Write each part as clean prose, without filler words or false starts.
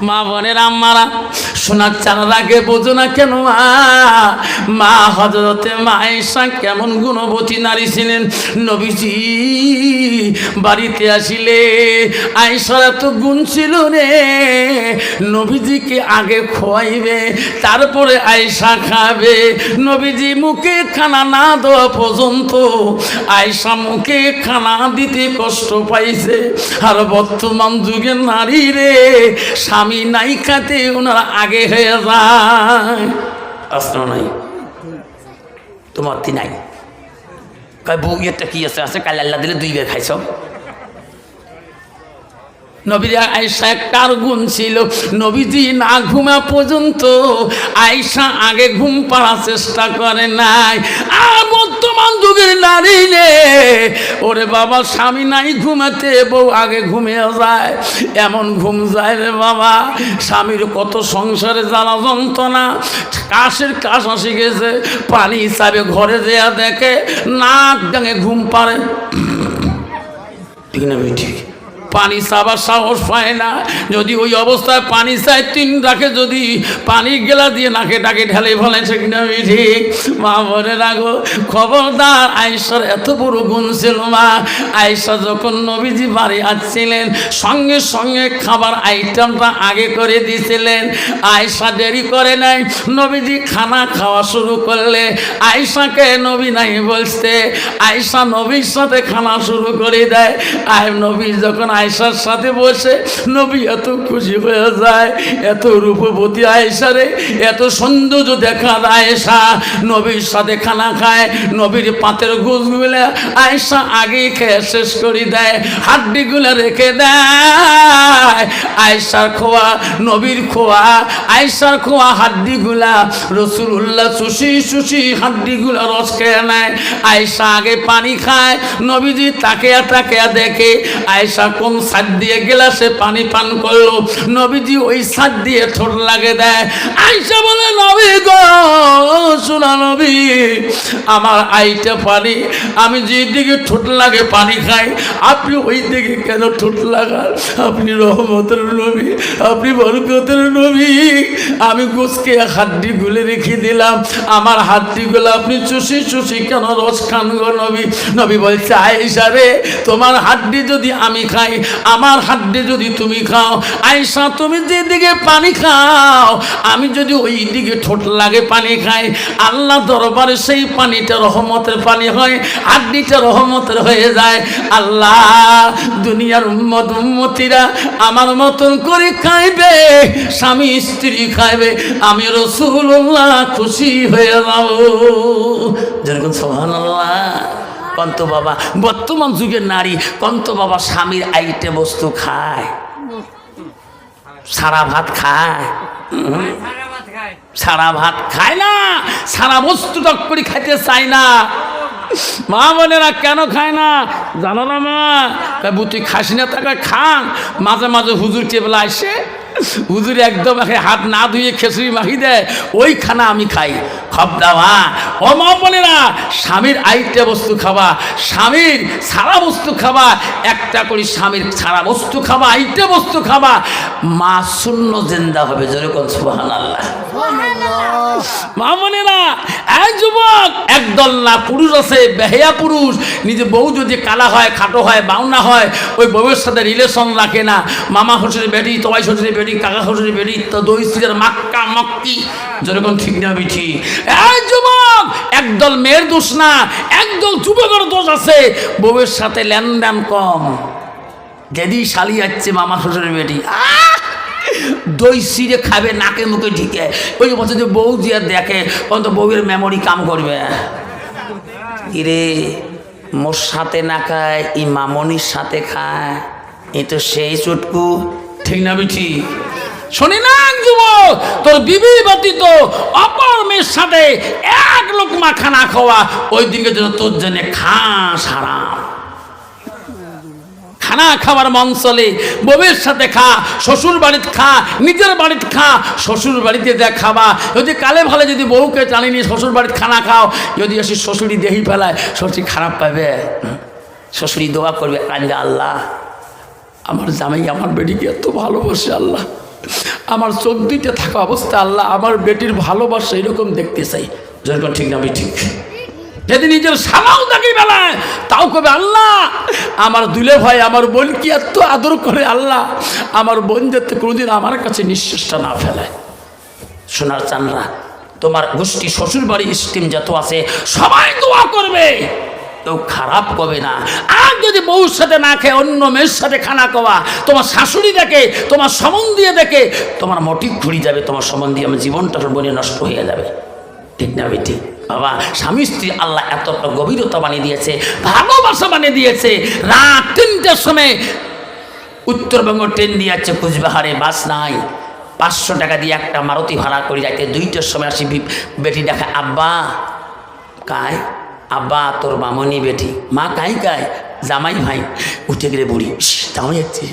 মা বোনের আম্মারা সোনার চাঁদের আগে বোঝো না কেন মা হযরতে মা আয়েশা কেমন গুণবতী নারী ছিলেন। নবীজি বাড়িতে আসিলে আয়েশার এত গুণ ছিল রে, নবীজিকে আগে খোয়াইবে তারপরে আয়েশা খাবে। নবীজি মুখে খানা না দেওয়া পর্যন্ত আয়েশা মুখে খানা দিতে কষ্ট পাইছে। আর বর্তমান যুগের নারী রে, স্বামী নাই খাতে ওনারা আগে হয়ে যায়। আসলো নাই তোমার তি নাই কয় বউ একটা কি আছে আছে কাল আল্লাহ দিলে 2 বের খাইছ। নবীজি আয়েশা কার গুণ ছিল, নবীজি না ঘুমা পর্যন্ত আয়েশা আগে ঘুম পাড়ার চেষ্টা করে নাই। আর বর্তমান যুগের নারী রে, ওরে বাবা স্বামী নাই ঘুমাতে বউ আগে ঘুমিয়ে যায়। এমন ঘুম যায় রে বাবা, স্বামীর কত সংসারে জ্বালা যন্ত্রণা, কাশের কাশ আসি গেছে, পানি হিসাবে ঘরে দেয়া দেখে নাক ডাঙে ঘুম পারে। ঠিক না ঠিক, পানি চাবার সাহস পায় না। যদি ওই অবস্থায় পানি চায় 3 রাখে, যদি পানি গেলা দিয়ে নাকে ডাকে ঢেলে ফেলে। ঠিক না ঠিক? মা বলে রাখো খবরদার, আয়েশার এত বড় গুণ ছিল। মা আয়েশা যখন নবীজি বাড়ি আসছিলেন সঙ্গে সঙ্গে খাবার আইটেমটা আগে করে দিয়েছিলেন। আয়েশা দেরি করে নাই, নবীজি খানা খাওয়া শুরু করলে আয়েশাকে নবী নাই বলতে, আয়েশা নবীর সাথে খানা শুরু করে দেয়। আর নবী যখন আয়েশার সাথে বসে, নবী এত খুশি হয়ে যায়। এত রূপবতী আয়েশা রে, এত সৌন্দর্য দেখা আয়েশা নবীর সাথে খানা খায়। নবীর পাতের গোশগুলা আয়েশা আগে খেয়ে শেষ করে দেয়, হাড্ডিগুলো রেখে দেয়। আয়েশার খোয়া, নবীর খোয়া, আয়েশার খোয়া হাড্ডিগুলা রাসূলুল্লাহ চুষি চুষি হাড্ডিগুলা রস খেয়ে নেয়। আয়েশা আগে পানি খায়, নবীজি তাকে দেখে আয়েশা কোন সাদ দিয়ে গেলাসে পানি পান করলো, নবীজি ওই সাদ দিয়ে ঠোঁট লাগে দেয়। আয়েশা বলে নবী গো, শোনা নবী, আমার আইটা পানি, আমি যে দিকে ঠোঁট লাগে পানি খাই, আপনি ওই দিকে কেন ঠোঁট লাগান? আপনি রহমতের নবী, আপনি বরকতের নবী। আমি গোসকে হাড্ডি গুলে রেখে দিলাম, আমার হাড্ডিগুলো আপনি চুষি চুষি কেন রস খান গো নবী? নবী বলছে আয়েশা রে, তোমার হাড্ডি যদি আমি খাই, আমার হাড্ডি যদি তুমি খাও, আয়েশা তুমি যেদিকে পানি খাও, আমি যদি ওই দিকে ঠোঁট লাগে পানি খাই, আল্লাহ দরবারে সেই পানিটা রহমতের পানি হয়, হাড্ডিটা রহমতের হয়ে যায়। আল্লাহ দুনিয়ার উম্মতিরা আমার মতন করে খাইবে, স্বামী স্ত্রী খাইবে, আমি রাসূলুল্লাহ খুশি হয়ে যাব। যেরকম সুবহানাল্লাহ। কন্ত বাবা বর্তমান যুগের নারী, কন্ত বাবা স্বামীর আইটে বস্তু খায়, সারা ভাত খায়, সারা ভাত খায় না, সারা বস্তু টক করে খাইতে চায় না। মা বোনেরা কেন খায় না জানো না মা? তুই খাসি না, তাকে খান। মাঝে মাঝে হুজুর টেবলা আসে, হুজুর একদম হাত না ধুয়ে খিচুড়ি মাখি দেয়, ওই খানা আমি খাই। খবদাওয়া ও মা বোনেরা, স্বামীর আইটে বস্তু খাবা, স্বামীর সারা বস্তু খাবা, একটা করে স্বামীর সারা বস্তু খাবা, আইটে বস্তু খাবা, মা শূন্য জিন্দা হবে। যেরকম সুবহানাল্লাহ। মা বোনেরা, এক যুবক একদল না পুরুষ আছে, বেহেয়া পুরুষ, নিজে বউ যদি কালা হয়, খাটো হয়, বাউনা হয়, ওই বউয়ের সাথে রিলেশন রাখে না। মামা শ্বশুরের বেটি, তোয়াই শ্বশুরের বেটি, কাকা শ্বশুরের বেটি, তো দুই স্ত্রীর মাক্কা মক্কি। যেরকম ঠিক না বিঠি? এক যুবক একদল মেয়ের দোষ না, একদল যুবকের দোষ আছে, বউয়ের সাথে লেনদেন কম। যদি শালি যাচ্ছে মামা শ্বশুরের বেটি, দই সিরে খাবে নাকে মুখে ঢিকে, ওই বছর যে বউ যে দেখে তখন তো বউয়ের মেমোরি কাম করবে। ইরে মোর সাথে না খায়, ই মামনির সাথে খায়, এ তো সেই চুটকু। ঠিক না বিঠি? শোনে না যুবক, তোর বিবি ব্যতীত অপর মেয়ের সাথে এক লোকমা খানা খাওয়া ওই দিনকে যেন তোর জন্য খাস হারাম। খানা খাবার মন চলে, বউয়ের সাথে খা, শ্বশুর বাড়িতে খা, নিজের বাড়িতে খা, শ্বশুর বাড়িতে দেখ খাবা। যদি কালে ভালে যদি বউকে টানিনি শ্বশুর বাড়িতে খানা খাও, যদি এসে শ্বশুরি দেহি ফেলায়, শ্বশুরি খারাপ পাবে, শ্বশুরি দোয়া করবে, কান্দে আল্লাহ আমার জামাই আমার বেটিকে এত ভালোবাসে, আল্লাহ আমার চোখ দুইটা থাকা অবস্থা আল্লাহ আমার বেটির ভালোবাসা এরকম দেখতে চাই। যেরকম ঠিক না আমি ঠিক, যদি নিজের সালাও দেখি বেলায় তাও কবে আল্লাহ আমার দুলে ভাই আমার বোন কি এত আদর করে, আল্লাহ আমার বোন যাতে কোনোদিন আমার কাছে নিঃশ্বাসটা না ফেলায়। সোনার চানরা, তোমার গোষ্ঠী শ্বশুর বাড়ি স্টিম যত আছে সবাই দোয়া করবে, কেউ খারাপ করবে না। আর যদি বউর সাথে না খেয়ে অন্য মেয়ের সাথে খানা খাওয়া, তোমার শাশুড়ি দেখে, তোমার সম্বন্ধী দেখে, তোমার মোটিভ ঘুরে যাবে, তোমার সম্বন্ধী আমার জীবনটা বনে নষ্ট হয়ে যাবে। ঠিক না বেটি? বাবা স্বামী স্ত্রী আল্লাহ এতটা গভীরতা বানিয়ে দিয়েছে, ভালোবাসা বানিয়ে দিয়েছে। রাত 3টার সময় উত্তরবঙ্গ ট্রেন দিয়ে যাচ্ছে কুচবিহারে, বাস নাই, 500 টাকা দিয়ে একটা মারুতি ভাড়া করে যাইতে 2টার সময় আসি বেটি দেখা, আব্বা কায়, আব্বা তোর মামনি বেটি, মা কাই কায়, জামাই ভাই উঠে গেলে বুড়ি জামাই যাচ্ছে,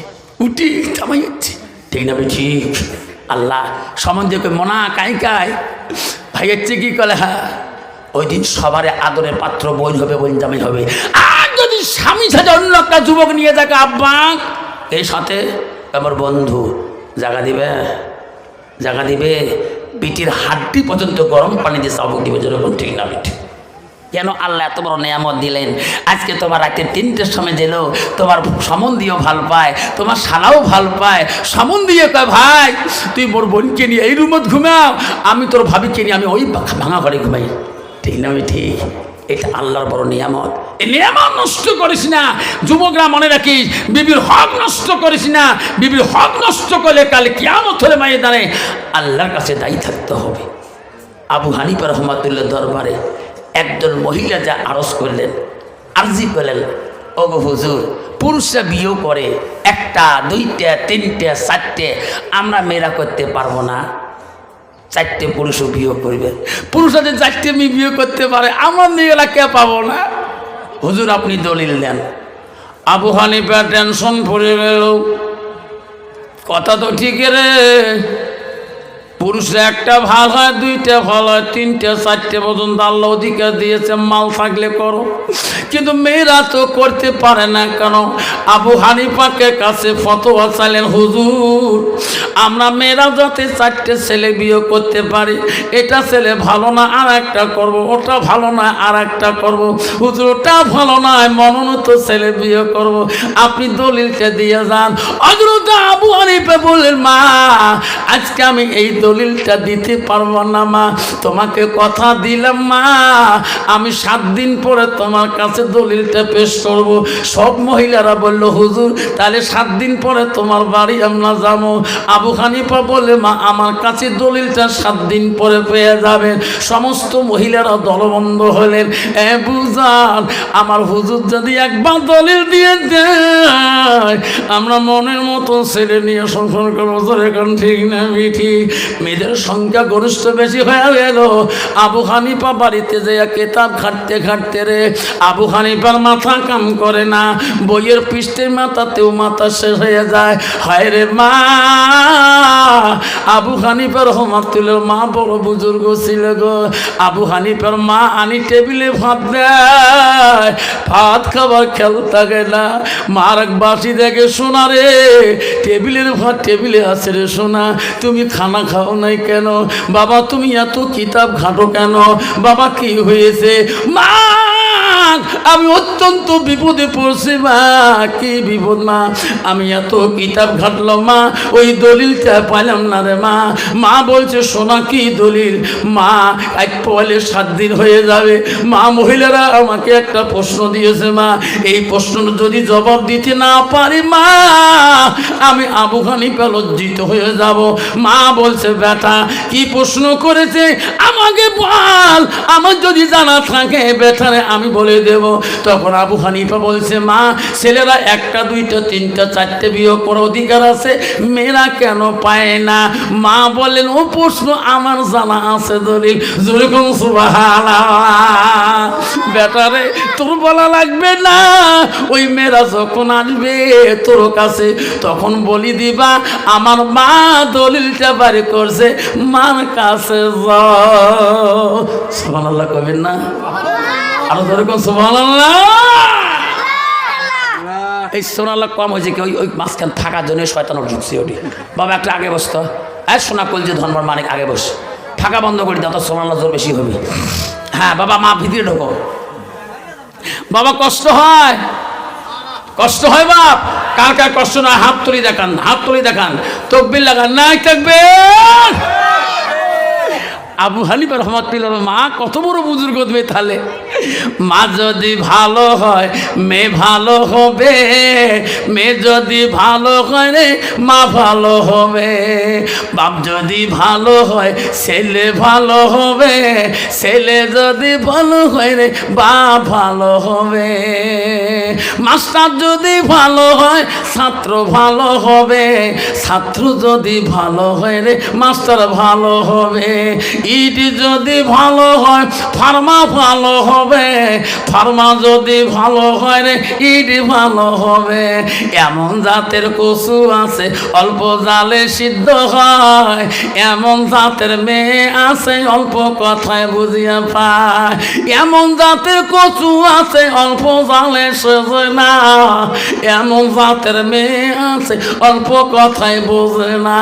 উঠি জামাই যাচ্ছে। ঠিক না বেটি? আল্লাহ সম্বন্ধে মনা কাই কায় ভাই হচ্ছে কি কলে, হ্যাঁ ওই দিন সবার আদরের পাত্র বোন হবে, বোন জামাই হবে। আর যদি স্বামী সাথে অন্য একটা যুবক নিয়ে যাকে, আব্বা এই সাথে আমার বন্ধু জায়গা দিবে, জায়গা দিবে, পিঠির হাড্ডি পর্যন্ত গরম পানি দিয়ে চাবুক দিবে। যেরকম ঠিক না বেটি? কেন আল্লাহ এত বড় নিয়ামত দিলেন। আজকে তোমার রাতে 3টের সময় যেল, তোমার সম্বন্ধীও ভাল পায়, তোমার শালাও ভাল পায়, সম্বন্ধীও কয় ভাই তুই মোর বোনকে নিয়ে এই রুমত ঘুমাও, আমি তোর ভাবিকে নিয়ে আমি ওই ভাঙা ঘরে ঘুমাই। ঠিক না ঠিক? এটা আল্লাহর বড় নিয়ামত। এই নিয়ামত নষ্ট করিস না। যুবকরা মনে রাখিস, বিবির হক নষ্ট করিস না। বিবির হক নষ্ট করলে কাল কিয়ামত হলে ময়দানে আল্লাহর কাছে দায়ী থাকতে হবে। আবু হানিফা রহমাতুল্লাহ দরবারে একজন মহিলা যা আরজ করলেন, আরজি করলেন, ওগো হুজুর পুরুষরা বিয়েও করে 1টা 2টা 3টে 4টে, আমরা মেয়েরা করতে পারবো না, 4টে পুরুষও বিয়ে করবে। পুরুষরা যে 4টে মেয়ে বিয়ে করতে পারে, আমার মেয়েরা কে পাবো না? হুজুর আপনি দলিল দেন। আবু হানিফা টেনশন পড়ে গেল, কথা তো ঠিক রে, পুরুষরা 1টা ভাল হয়, 2টা ভাল হয়, 3টে 4টে পর্যন্ত আল্লাহ অধিকার দিয়েছে, মাল থাকলে করো, কিন্তু মেয়েরা তো করতে পারে না। কেন? আবু হানিফাকে কাছে ফতোয়া চাইলেন, হুজুর আমরা মেয়েরা যাতে 4টে ছেলে বিয়ে করতে পারি, এটা ছেলে ভালো না আর একটা করবো, ওটা ভালো না আর একটা করবো, হুজুর ওটা ভালো নয় মনোনীত ছেলে বিয়ে করবো, আপনি দলিলটা দিয়ে যান। হযরত আবু হানিফা বললেন, মা আজকে আমি এই দলিলটা দিতে পারবো না মা, তোমাকে কথা দিলাম মা, আমি 7 দিন পরে তোমার কাছে দলিলটা পেশ করব। সব মহিলারা বলল, হুজুর তাহলে 7 দিন পরে তোমার বাড়ি আমরা যাবো। আবু হানিফা বলে, মা আমার কাছে দলিলটা 7 দিন পরে পেয়ে যাবেন। সমস্ত মহিলারা দলবন্ধ হলেন, এ বুঝান আমার হুজুর যদি একবার দলিল দিয়ে দেয়, আমরা মনের মতো ছেলে নিয়ে সংসার করবো। এখন ঠিক না ঠিক? মেয়েদের সংখ্যা গরিষ্ঠ বেশি হয়ে গেল। আবু হানিফা বাড়িতে যাইয়া কেতাব ঘাটতে ঘাটতে রে, আবু হানিফার মাথা কাম করে না, বইয়ের পৃষ্ঠের মাথাতেও মাথা শেষ হয়ে যায়। হায় রে মা, আবু হানিফার রহমাতুল্লাহ মা বড় বুজুর্গ ছিল গো। আবু হানিফার মা আনি টেবিলে ভাত দেয়, ভাত খাবার খেয়াল থাকে না, মার বাসি দেখে, শোনা রে টেবিলের ভাত টেবিলে আছে রে সোনা, তুমি খানা খাও নাই কেন? বাবা তুমি এত কিতাব ঘাটো কেন? বাবা কি হয়েছে? মা আমি অত্যন্ত বিপদে পড়ছি মা। কি বিপদ মা? আমি এত কিতাব ঘাটলাম মা, ওই দলিলটা পাইলাম না রে মা। মা বলছে, সোনা কি দলিল? মা এক পয়লে 7 দিন হয়ে যাবে। মা মহিলারা আমাকে একটা প্রশ্ন দিয়েছে মা, এই প্রশ্ন যদি জবাব দিতে না পারি মা, আমি আবু হানিফা লজ্জিত হয়ে যাব। মা বলছে, বেটা কি প্রশ্ন করেছে আমাকে বল, আমার যদি জানা থাকে বেটারে আমি বলে দেব। তখন আবু হানিফা বলছে, মা ছেলেরা 1টা 2টা 3টা 4টে বিয়ে করার অধিকার আছে, মেয়েরা কেন পায় না? মা বললেন, ও প্রশ্ন আমার জানা আছে দলিল। যেরকম সুবহানাল্লাহ, বেটারে তোর বলা লাগবে না, ওই মেয়েরা যখন আসবে তোর কাছে তখন বলি দিবা আমার মা দলিলটা বাড়ি করছে, মার কাছে যাও। সুবহানাল্লাহ কবেন না? আরো যেরকম সুবহানাল্লাহ। এই সুবহানাল্লাহ কম হয়েছে কি ওই মাঝখান থাকার জন্য শয়তান ঢুকছে। ওটি বাবা একটা আগে বসতো, আর সোনা কলজে ধর্মর মানিক আগে বস, ফাঁকা বন্ধ করে দাও, তো সোনার জোর বেশি হবে। হ্যাঁ বাবা, মা ভিতরে ঢোকো। বাবা কষ্ট হয়, কষ্ট হয় বাপ, কার কার কষ্ট নয় হাত তুলি দেখান, হাত তুলি দেখান, তকবির লাগান, নাই তাকবীর। আবু হানিফা রহমাতুল্লাহ মা কত বড় বুজুর্গ মেয়ে, তাহলে মা যদি ভালো হয় মেয়ে ভালো হবে, মেয়ে যদি ভালো হয় রে মা ভালো হবে, বাপ যদি ভালো হয় ছেলে ভালো হবে, ছেলে যদি ভালো হয় রে বাপ ভালো হবে, মাস্টার যদি ভালো হয় ছাত্র ভালো হবে, ছাত্র যদি ভালো হয় রে মাস্টার ভালো হবে, ইট যদি ভালো হয় ফার্মা ভালো হবে, ফার্মা যদি ভালো হয় রে ইট ভালো হবে, এমন জাতের কচু আছে অল্প জালে সিদ্ধ হয়, এমন জাতের মেয়ে আছে অল্প কথায় বুঝিয়া পায়, এমন জাতের কচু আছে অল্প জালে সেজে না, এমন জাতের মেয়ে আছে অল্প কথায় বোঝে না,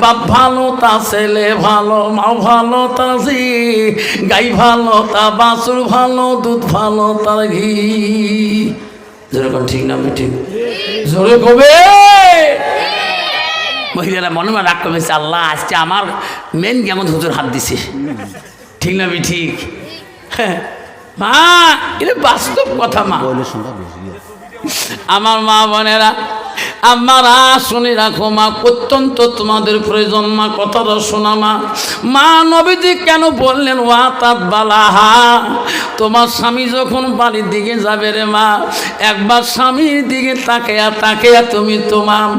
বাপ ভালো তা ছেলে ভালো, মা ভালো তা ঝি, গাই ভালো তা বাছুর ভালো, দুধ ভালো তার ঘি। যেরকম ঠিক না ঠিক জোরে কবে মহিলারা মনে মনে রাগ কমেছে, আল্লাহ আজকে আমার মেন কেমন হুজুর হাত দিছে, ঠিক না ঠিক? হ্যাঁ মা, এটা বাস্তব কথা মা। আমার মা বোনেরা, আমারা শুনে রাখো মা, অত্যন্ত তোমাদের প্রয়োজন মা, কথাটা শোনা মা। মা নবীজি কেন বললেন ওয়া তাত বালাহা, তোমার স্বামী যখন বাড়ির দিকে যাবে রে মা, একবার স্বামীর দিকে তাকিয়া তুমি তোমার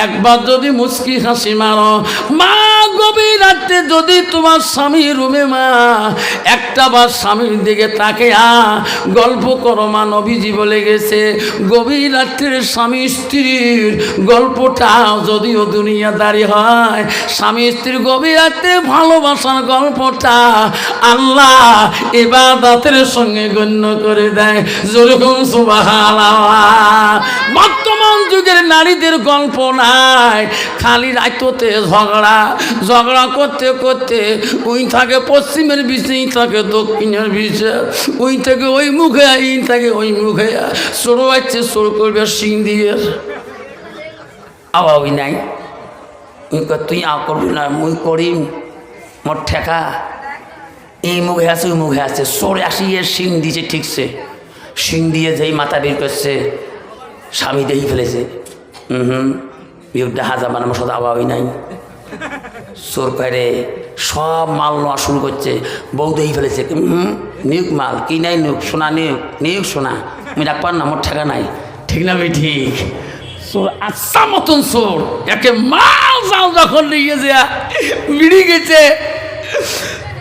একবার যদি মুচকি হাসি মারো মা, গভীর রাত্রে যদি তোমার স্বামী রুমে মা একটা বার স্বামীর দিকে তাকিয়া গল্প করো মা, নবীজি বলে গেছে গভীর রাত্রে স্বামী স্ত্রীর গল্পটা যদিও দুনিয়াদারি হয়, স্বামী স্ত্রীর গভীর রাত্রে ভালোবাসার গল্পটা আল্লাহ ইবাদতের সঙ্গে গণ্য করে দেয়। যেরকম সুবহানাল্লাহ। বর্তমান যুগের নারীদের গল্প নাই, খালি রাইততে ঝগড়া করতে করতে ওই থাকে পশ্চিমের বিষে, ই থাকে দক্ষিণের বিষে, ওই থেকে ওই মুখে, ই থাকে ওই মুখে, সরু আছে সরু করবে সিং দিয়ে আওয়াই নাই, তুই আ করবি না মুই করিম মোর ঠেকা, এই মুখে আছে ওই মুখে আছে, সরে আসিয়ে সিং দিয়েছে, ঠিকছে সিং দিয়ে যেই মাথা বের করছে স্বামী দেখি ফেলেছে, বিয়োগটা হাজার আমার সাথে আওয়াই নাই, চোর করে সব মাল নেওয়া শুরু করছে, বউ দেখি ফেলেছে, নিয়োগ মাল কি নাই, নিয়োগ সোনা, নিয়োগ সোনা, আমি রাখবার না মোর ঠেকা নাই, ঠিক না ভাই ঠিক? চোর আচ্ছা মতন চোর, একে মাল যাও যখন নিয়ে যা বিড়ি গেছে,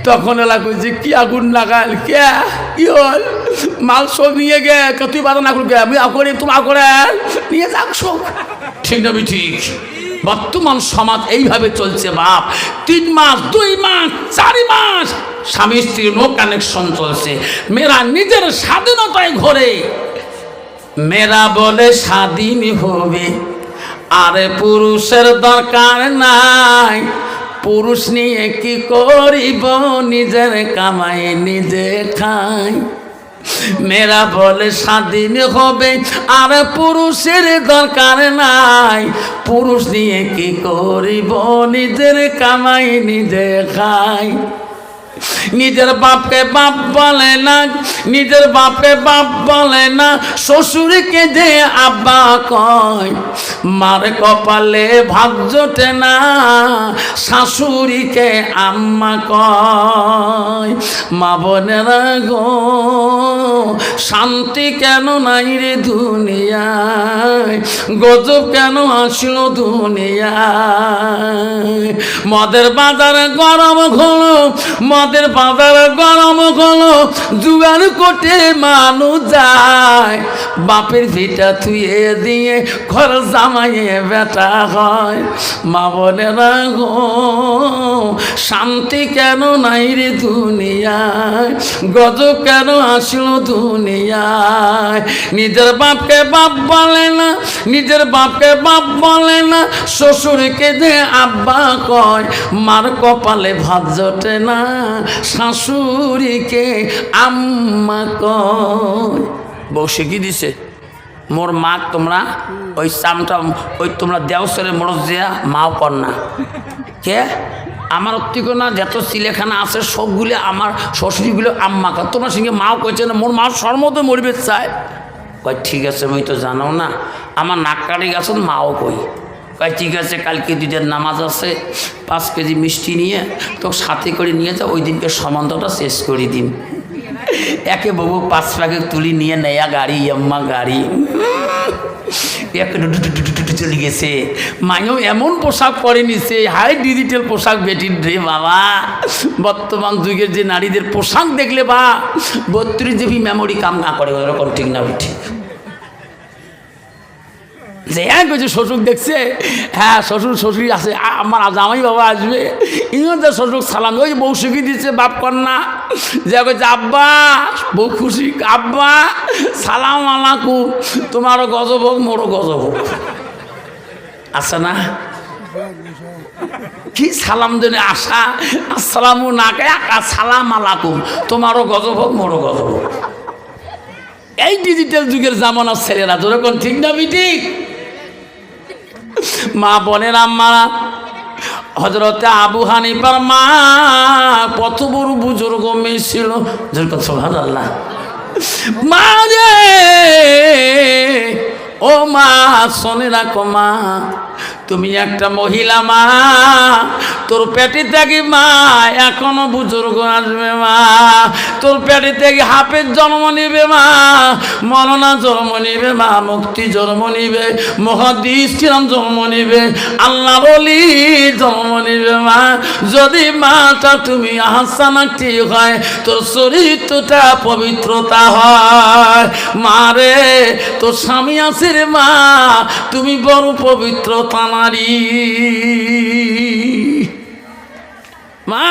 তখন এলা কইছে কি আগুন লাগাল, কে কি হল, মাল সব নিয়ে গে, তুই বাধা না করবে, আমি করি তুমি করে নিয়ে যাক সব, ঠিক না ভাই ঠিক? বর্তমান সমাজ এইভাবে চলছে বাপ, 3 মাস 2 মাস 4 মাস স্বামী স্ত্রীর নো কানেকশন চলছে, মেয়েরা নিজের স্বাধীনতায় ঘরে, মেয়েরা বলে স্বাধীন হবে, আরে পুরুষের দরকার নাই, পুরুষ নিয়ে কি করিব, নিজের কামাই নিজে খাই, মেয়েরা বলে স্বাধীন হবে, আর পুরুষের দরকার নাই, পুরুষ নিয়ে কি করিব, নিজের কামাই নিজে খাই, নিজের বাপকে বাপ বলে না, নিজের বাপকে বাপ বলে না, শ্বশুরকে যে আব্বা কয়, মার কপালে ভাগ জোটে না, শাশুড়িকে আম্মা কয়, মা বোনেরা গো শান্তি কেন নাই রে দুনিয়ায়, গজব কেন আসলো দুনিয়ায়, মদের বাজারে গরম হলো, মদের বাজারে গরম হলো, জুয়ার কোটে মানুষ যায়, বাপের ভিটা থুয়ে দিয়ে ঘর জামাইয়ে বেটা হয়। মা বোনেরা গো, শান্তি কেন নাই রে দুনিয়ায়, গজব কেন আসলো দুনিয়ায়। নিজের বাপকে বাপ বলে না, নিজের বাপকে বাপ বলে না, শ্বশুরকে দে আব্বা কয়। মার কপালে ভাত জোটে না, শাশুড়িকে আম্মা কয়। বউ শিখি দিছে মোর মা, তোমরা ওই চামটা ওই তোমরা দেওসরে মরজিয়া মাও কর না। কে আমার অত্তিকো না, যত চিলেখানা আছে সবগুলো আমার শ্বশুরিগুলো আম্মা কর। তোমরা সঙ্গে মাও কইছে না, মোর মা সর্মতে মরবে চায়। কয় ঠিক আছে, আমি তো জানো না, আমার নাক কাটি গেছেন মাও কই। কয় ঠিক আছে, কালকে দুধের নামাজ আছে, 5 কেজি মিষ্টি নিয়ে তো সাথে করে নিয়ে যাও, ওই দিনকে সম্বন্ধটা শেষ করে দিন। একে বাবু 5 প্যাকেট তুলি নিয়ে নেয়া গাড়ি, আম্মা গাড়ি চলে গেছে। মায়েও এমন পোশাক পরে নিছে, হাই ডিজিটাল পোশাক বেটির রে বাবা। বর্তমান যুগের যে নারীদের পোশাক দেখলে বা 32 GB মেমোরি কাম না করে, ওরকম ঠিক না ঠিক। যে এক হয়েছে শ্বশুর দেখছে, হ্যাঁ শ্বশুর শ্বশুরি আছে, আমার জামাই বাবা আসবে, ইও যে শ্বশুর সালাম, ওই বউ শিখিয়ে দিচ্ছে বাপ কন্যা, যে কইছে আব্বা, বউ খুশি, আব্বা সালাম আলাইকুম, তোমারও গজব হোক মোরও গজব হোক। আছে না কি সালাম দেনে আসা, আসসালামু না কে সালাম আলাইকুম, তোমারও গজব হোক মোরও গজব হোক। এই ডিজিটাল যুগের জামানার ছেলেরা যেরকম ঠিক না বিঠিক। মা বোনের আম্মারা, হযরতে আবু হানিফার মা কত বড় বুজুর্গ মেয়ে ছিল, যেরকম সুবহানাল্লাহ। মা রে ও মা, শোনে রাখো মা, তুমি একটা মহিলা মা, তোর পেটে থেকে মা এখনো বুজুর্গ আসবে মা, তোর পেটে থেকে হাফেজ জন্ম নিবে মা, মরনা জন্ম নিবে মা, মুক্তি জন্ম নিবে, মুহাদ্দিস কিরাম জন্ম নিবে, আল্লাহ বলি জন্ম নিবে মা। যদি মাটা তুমি আহসানাতি হয়, তোর চরিত্রটা পবিত্রতা হয়। মা রে তোর স্বামী আছে রে মা, তুমি বড় পবিত্রতা নারী। মা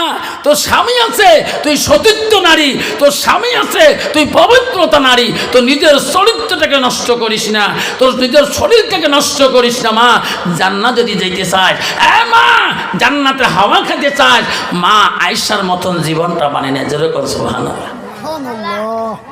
তোর স্বামী আছে, তুই সতীত্ব নারী, তোর স্বামী আছে, তুই পবিত্রতা নারী, তোর নিজের চরিত্রটাকে নষ্ট করিস না, তোর নিজের শরীরটাকে নষ্ট করিস না। মা জান্নাত যদি যেতে চাস, মা জান্নাতে হাওয়া খেতে চাস, মা আয়েশার মতন জীবনটা বানিয়ে নে, যেরকম সুবহানাল্লাহ।